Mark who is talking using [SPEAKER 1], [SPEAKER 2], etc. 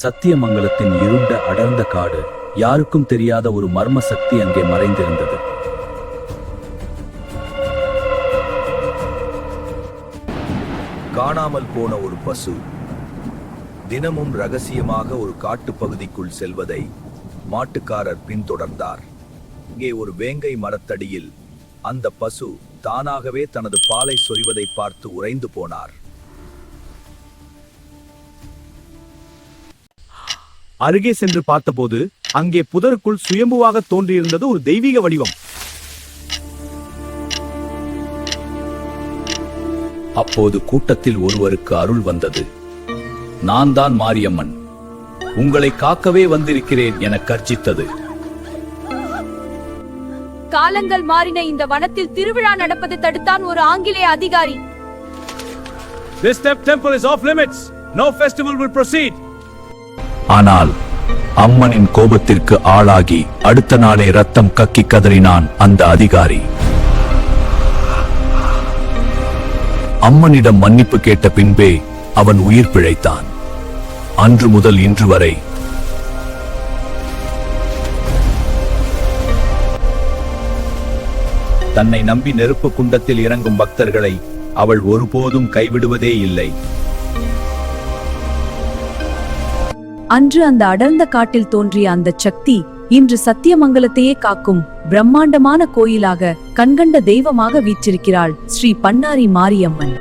[SPEAKER 1] சத்தியமங்கலத்தின் இருண்ட அடர்ந்த காடு, யாருக்கும் தெரியாத ஒரு மர்ம சக்தி அங்கே மறைந்திருந்தது. காணாமல் போன ஒரு பசு தினமும் ரகசியமாக ஒரு காட்டுப் பகுதிக்குள் செல்வதை மாட்டுக்காரர் பின்தொடர்ந்தார். இங்கே ஒரு வேங்கை மரத்தடியில் அந்த பசு தானாகவே தனது பாலை சொரிவதை பார்த்து உறைந்து போனார்.
[SPEAKER 2] அருகே சென்று பார்த்தபோது அங்கே புதருக்குள் சுயம்புவாக தோன்றியிருந்தது ஒரு தெய்வீக வடிவம்.
[SPEAKER 1] அப்போது கூட்டத்தில் ஒருவருக்கு அருள் வந்தது. நான் தான் மாரியம்மன், உங்களை காக்கவே வந்திருக்கிறேன் என கர்ஜித்தது.
[SPEAKER 3] காலங்கள் மாறின இந்த வனத்தில் திருவிழா நடப்பதை தடுத்தான் ஒரு ஆங்கிலேய அதிகாரி.
[SPEAKER 2] This temple is off limits. No festival will proceed.
[SPEAKER 1] ஆனால் அம்மனின் கோபத்திற்கு ஆளாகி அடுத்த நாளே ரத்தம் கக்கி கதறினான் அந்த அதிகாரி. அம்மனிடம் மன்னிப்பு கேட்ட பின்பே அவன் உயிர் பிழைத்தான். அன்று முதல் இன்று வரை தன்னை நம்பி நெருப்பு குண்டத்தில் இறங்கும் பக்தர்களை அவள் ஒருபோதும் கைவிடுவதே இல்லை.
[SPEAKER 3] அன்று அந்த அடர்ந்த காட்டில் தோன்றிய அந்த சக்தி இன்று சத்தியமங்கலத்தையே காக்கும் பிரம்மாண்டமான கோயிலாக கண்கண்ட தெய்வமாக வீற்றிருக்கிறாள் ஸ்ரீ பண்ணாரி மாரியம்மன்.